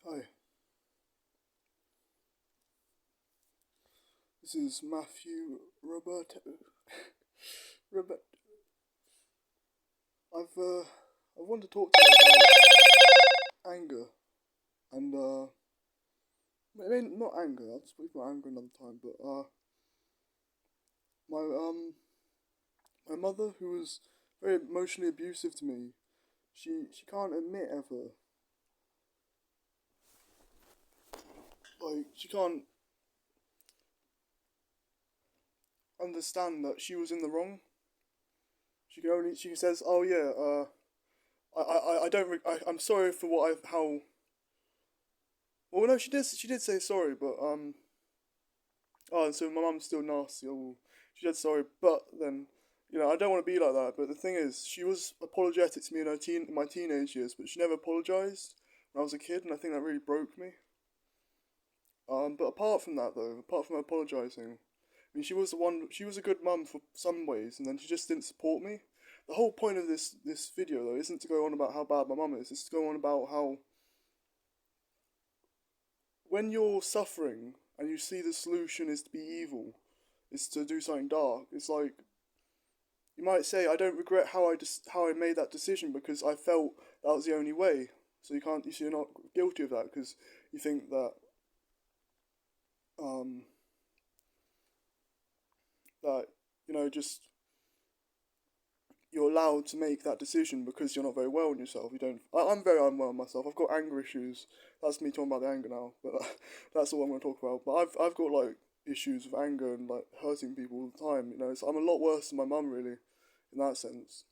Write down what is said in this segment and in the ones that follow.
Hi, this is Matthew Roberto. Robert, I want to talk to you about anger and I mean not anger. I'll speak about anger another time. But my my mother, who was very emotionally abusive to me, she can't admit ever, like she can't understand that she was in the wrong. She says, oh yeah, I don't I'm sorry for what I how. Well, no, she did say sorry, but oh, so my mum's still nasty. Oh, she said sorry, but then, I don't want to be like that. But the thing is, she was apologetic to me in my teenage years, but she never apologized when I was a kid, and I think that really broke me. But apart from that, though, apart from her apologizing, I mean, she was a good mum for some ways, and then she just didn't support me. The whole point of this video, though, isn't to go on about how bad my mum is. It's to go on about how when you're suffering and you see the solution is to be evil, is to do something dark. It's like you might say, I don't regret how I made that decision because I felt that was the only way. So you're not guilty of that because you think that um that just you're allowed to make that decision because you're not very well in yourself. You don't. I'm very unwell in myself. I've got anger issues. That's me talking about the anger now, but that's all I'm going to talk about. But I've got like issues with anger and like hurting people all the time. So I'm a lot worse than my mum really, in that sense.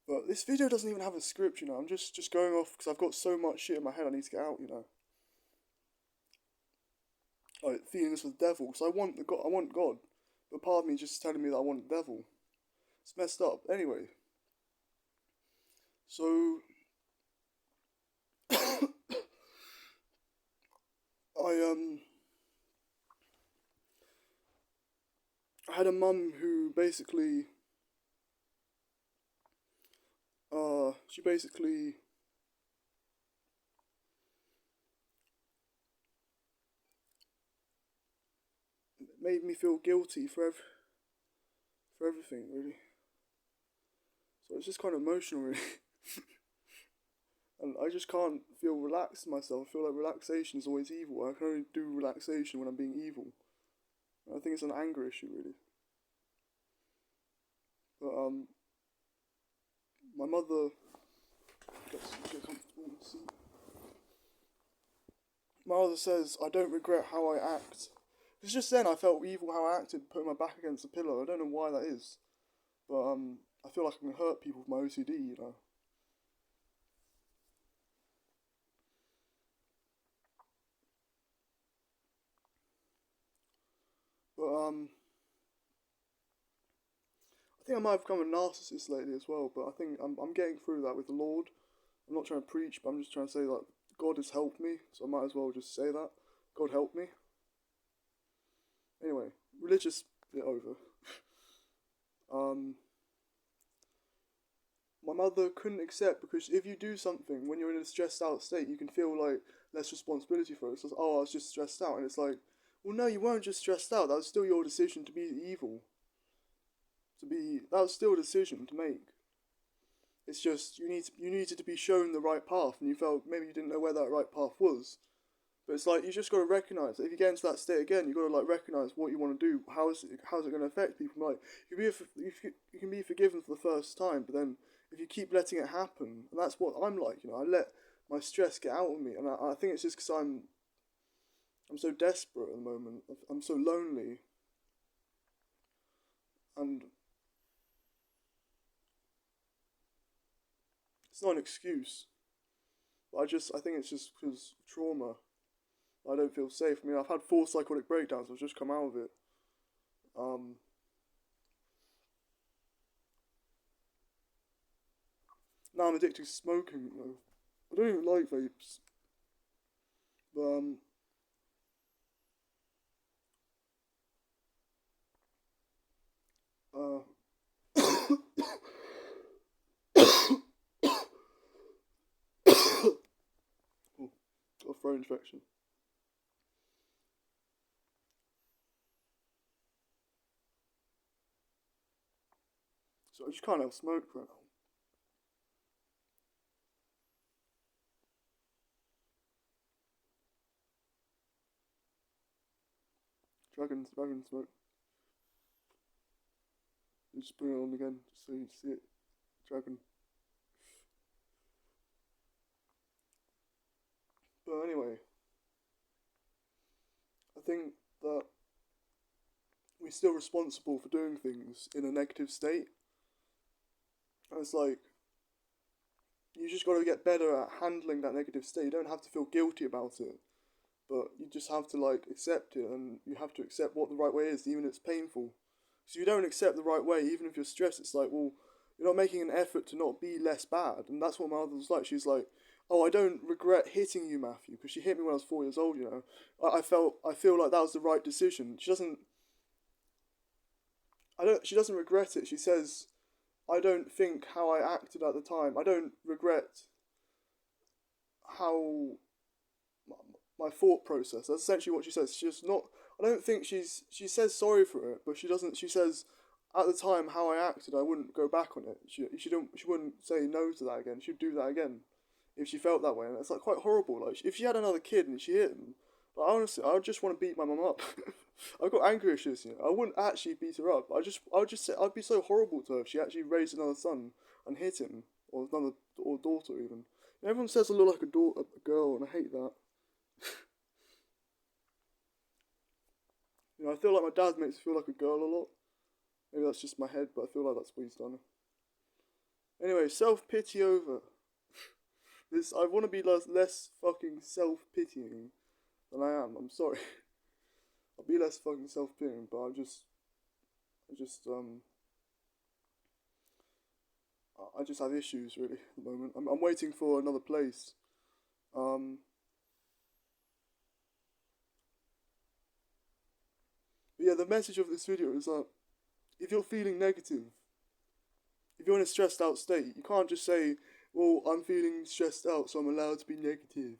But this video doesn't even have a script. I'm just going off because I've got so much shit in my head I need to get out. Like feelings for the devil. Because I want God, but part of me just telling me that I want the devil. It's messed up. Anyway, so I I had a mum who she basically made me feel guilty for everything really. So it's just kind of emotional really. And I just can't feel relaxed myself. I feel like relaxation is always evil. I can only do relaxation when I'm being evil. And I think it's an anger issue really. But my mother get comfortable in the seat. My mother says I don't regret how I act. It's just then I felt evil how I acted, putting my back against the pillow. I don't know why that is, but I feel like I can hurt people with my OCD. But I think I might have become a narcissist lately as well. But I think I'm getting through that with the Lord. I'm not trying to preach, but I'm just trying to say that God has helped me, so I might as well just say that God helped me. Anyway, religious bit over. Um, my mother couldn't accept because if you do something when you're in a stressed out state, you can feel like less responsibility for it. So it's, oh, I was just stressed out, and it's like, well, no, you weren't just stressed out. That was still your decision to be evil. That was still a decision to make. It's just you needed to be shown the right path, and you felt maybe you didn't know where that right path was. But it's like you just got to recognize that if you get into that state again, you got to like recognize what you want to do. How's it going to affect people? Like you can be forgiven for the first time, but then if you keep letting it happen, and that's what I'm like. I let my stress get out of me, and I think it's just because I'm so desperate at the moment. I'm so lonely, and it's not an excuse. But I think it's just because trauma. I don't feel safe. I mean, I've had 4 psychotic breakdowns. I've just come out of it. Um, Now I'm addicted to smoking. I don't even like vapes, but Oh, got a throat infection. So I just can't have smoke right now. Dragon smoke. You just bring it on again, just so you see it. Dragon. But anyway, I think that we're still responsible for doing things in a negative state. And it's like, you just got to get better at handling that negative state. You don't have to feel guilty about it, but you just have to like accept it, and you have to accept what the right way is, even if it's painful. So you don't accept the right way, even if you're stressed. It's like, well, you're not making an effort to not be less bad, and that's what my mother was like. She's like, "Oh, I don't regret hitting you, Matthew, because she hit me when I was 4 years old. You know, I feel like that was the right decision." She doesn't. She doesn't regret it. She says, "I don't think how I acted at the time. I don't regret how my thought process." That's essentially what she says. She's not. I don't think she says sorry for it, but she doesn't. She says, at the time how I acted, I wouldn't go back on it. She wouldn't say no to that again. She'd do that again if she felt that way, and it's like quite horrible. Like if she had another kid and she hit him, like honestly, I would just want to beat my mum up. I've got anger issues. You know? I wouldn't actually beat her up. I would just say I'd be so horrible to her if she actually raised another son and hit him, or another or daughter even. And everyone says I look like a girl, and I hate that. You know, I feel like my dad makes me feel like a girl a lot. Maybe that's just my head, but I feel like that's what he's done. Anyway, self-pity over. I want to be less fucking self-pitying than I am. I'm sorry. I'll be less fucking self-pitying, but I just have issues really at the moment. I'm waiting for another place. Um, but yeah, the message of this video is that if you're feeling negative, if you're in a stressed out state, you can't just say, well, I'm feeling stressed out, so I'm allowed to be negative.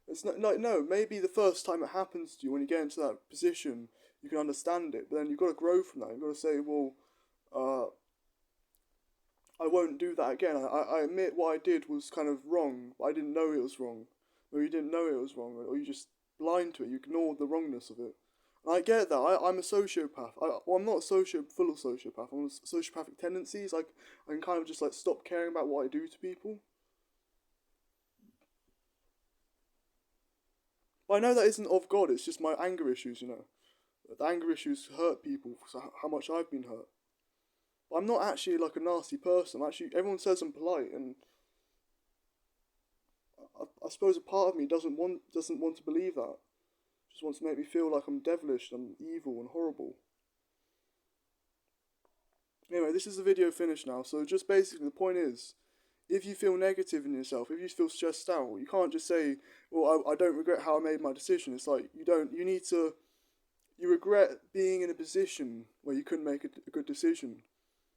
It's not, like, no, maybe the first time it happens to you, when you get into that position, you can understand it, but then you've got to grow from that. You've got to say, well, I won't do that again. I admit what I did was kind of wrong, but I didn't know it was wrong. Or you didn't know it was wrong, or you just blind to it, you ignored the wrongness of it. And I get that. I'm a sociopath. I'm not full of sociopath. I'm sociopathic tendencies. Like, I can kind of just like stop caring about what I do to people. But I know that isn't of God. It's just my anger issues. You know, the anger issues hurt people. So how much I've been hurt. But I'm not actually like a nasty person. Everyone says I'm polite, and I suppose a part of me doesn't want to believe that. Just wants to make me feel like I'm devilish and evil and horrible. Anyway, this is the video finished now. So just basically the point is, if you feel negative in yourself, if you feel stressed out, you can't just say, well, I don't regret how I made my decision. It's like, you regret being in a position where you couldn't make a good decision.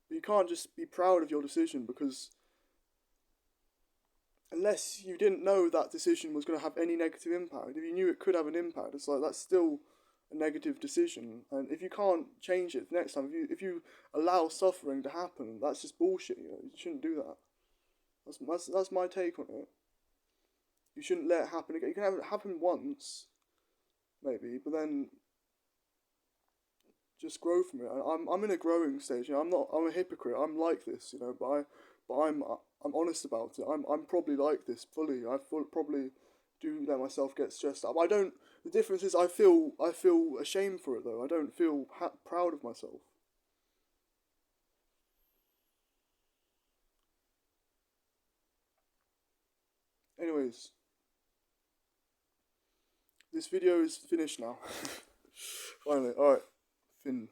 But you can't just be proud of your decision, because unless you didn't know that decision was going to have any negative impact, if you knew it could have an impact, it's like, that's still a negative decision. And if you can't change it next time, if you allow suffering to happen, that's just bullshit. You know, you shouldn't do that. That's my take on it. You shouldn't let it happen again. You can have it happen once, maybe, but then just grow from it. I'm in a growing stage. You know, I'm a hypocrite. I'm like this, you know, but I'm honest about it. I'm probably like this fully. Probably do let myself get stressed out. I don't. The difference is I feel ashamed for it though. I don't feel proud of myself. Anyways, this video is finished now. Finally, alright, fin.